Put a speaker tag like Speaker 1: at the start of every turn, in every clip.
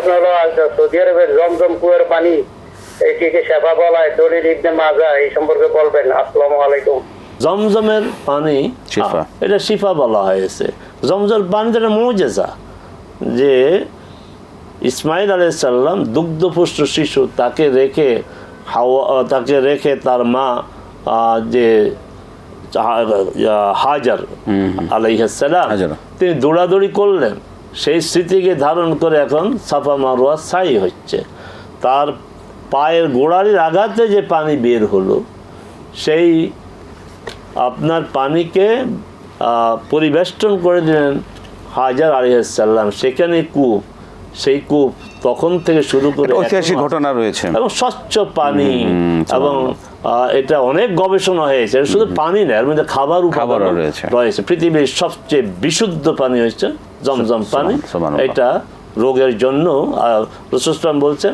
Speaker 1: প্রশ্ন হলো সৌদি আরবের জমজম কুয়ার পানি এটিকে শেফা বলা হয়, দলিল ইবনে মাজাহ, এই সম্পর্কে বলবেন। আসসালামু আলাইকুম।
Speaker 2: জমজমের পানি
Speaker 3: শিফা।
Speaker 2: এটা শিফা বলা হয়েছে। জমজমের পানিটা একটা মুজিজা, যে ইসমাইল আলাইহিস সালাম দুগ্ধপুষ্ট শিশু, তাকে রেখে তার মা যে হাজার আলাইহিস সালাম তিনি দৌড়াদৌড়ি করলেন, সেই স্মৃতিকে ধারণ করে এখন সাফা মারওয়া সাই হচ্ছে। তার পায়ের গোড়ালির আঘাতে যে পানি বের হলো, সেই আপনার পানিকে পরিবেষ্টন করে দিলেন হাজার আলাইহিস সালাম। সেখানে কূপ, সেই কূপ তখন থেকে শুরু করে
Speaker 3: ঐতিহাসিক ঘটনা রয়েছে
Speaker 2: এবং স্বচ্ছ পানি, এবং এটা অনেক গবেষণা হয়েছে। শুধু পানি না, এর মধ্যে খাবার রয়েছে। পৃথিবীর সবচেয়ে বিশুদ্ধ পানি হচ্ছে জমজম পানি। এটা রোগের জন্য রাসূল সাল্লাল্লাহু আলাইহি ওয়াসাল্লাম বলছেন,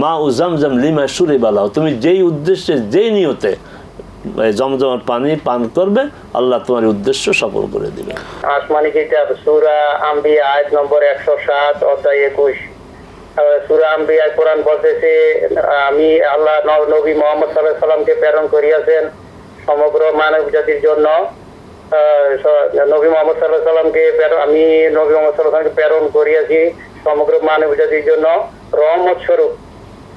Speaker 2: মা উ জামজাম লিমা শুরিবালাহ, তুমি যেই উদ্দেশ্যে যেই নিয়তে জমজমের পানি পান করবে, আল্লাহ তোমার উদ্দেশ্য সফল করে দিবে।
Speaker 1: আসমানি কিতাব সূরা আম্বিয়া আয়াত নম্বর 107 অধ্যায় 21। সূরা আম্বিয়া কোরআন বলতেছে, আমি আল্লাহ নবী মুহাম্মদ সাল্লাল্লাহু আলাইহি ওয়াসাল্লামকে প্রেরণ করিয়াছেন সমগ্র মানব জাতির জন্য। নবী মুহাম্মদ সাল্লাল্লাহু আলাইহি ওয়াসাল্লামকে আমি নবী মুহাম্মদ সাল্লাল্লাহু আলাইহি ওয়াসাল্লামকে প্রেরণ করিয়াছি সমগ্র মানব জাতির জন্য রহমত স্বরূপ।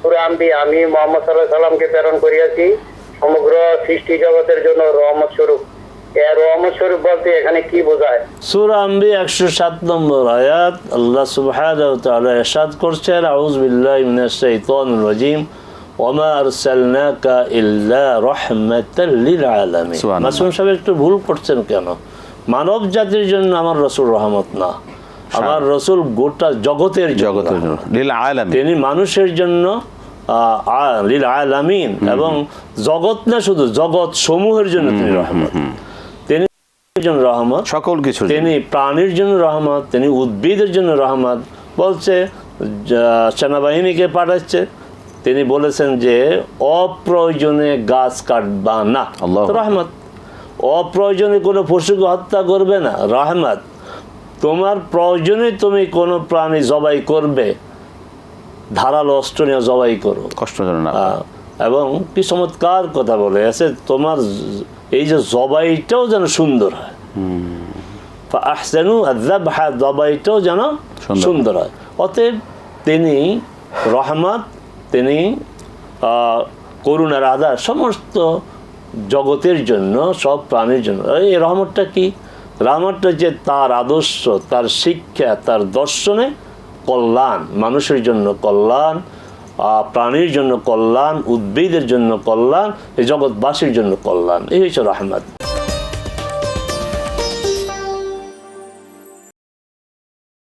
Speaker 1: সূরা আম্বিয়া, আমি মুহাম্মদ সাল্লাল্লাহু আলাইহি ওয়াসাল্লামকে প্রেরণ করিয়াছি সমগ্র সৃষ্টি জগতের জন্য রহমত স্বরূপ। এর রহমত স্বরূপ বলতে এখানে কি বোঝায়?
Speaker 2: সূরা আম্বিয়া 107 নম্বর আয়াত, আল্লাহ সুবহানাহু ওয়া তাআলা ইরশাদ করছেন, আউযু বিল্লাহি মিনাশ শাইতানির রাজীম, ওয়া মা আরসালনাকা ইল্লা রাহমাতাল লিল আলামিন। মাসুম সাহেব একটু ভুল করছেন কেন? মানব জাতির জন্য আমার রাসূল রহমত না, আমার রাসূল গোটা জগতের জন্য
Speaker 3: লিল আলামিন। তিনি
Speaker 2: মানুষের জন্য লিল আলামিন, এবং জগৎ না, শুধু জগৎ সমূহের জন্য তিনি রহমত। তিনি জন্য রহমত
Speaker 3: সকল কিছু,
Speaker 2: তিনি প্রাণীর জন্য রহমত, তিনি উদ্ভিদের জন্য রহমত। বলছে সেনাবাহিনীকে পাঠাচ্ছে, তিনি বলেছেন যে অপ্রয়োজনে গাছ কাটবা না, রহমত। অপ্রয়োজনে কোনো পশুকে হত্যা করবে না, রহমত। তোমার প্রয়োজনে তুমি কোনো প্রাণী জবাই করবে, ধারালো অস্ত্র নিয়ে জবাই করো,
Speaker 3: কষ্ট না।
Speaker 2: এবং কি চমৎকার কথা বলে আছে, তোমার এই যে জবাইটাও যেন সুন্দর হয়, আহসানু আয-যাবহা, জবাইটাও যেন সুন্দর হয়। অতএব তিনি রহমত, তিনি করুণার আধার সমস্ত জগতের জন্য, সব প্রাণীর জন্য। এই রহমতটা কি? রহমতটা যে তার আদর্শ, তার শিক্ষা, তার দর্শনে কল্যাণ, মানুষের জন্য কল্যাণ, প্রাণীর জন্য কল্যাণ, উদ্ভিদের জন্য কল্যাণ, এই জগৎবাসীর জন্য কল্যাণ। এই হচ্ছে রহমত।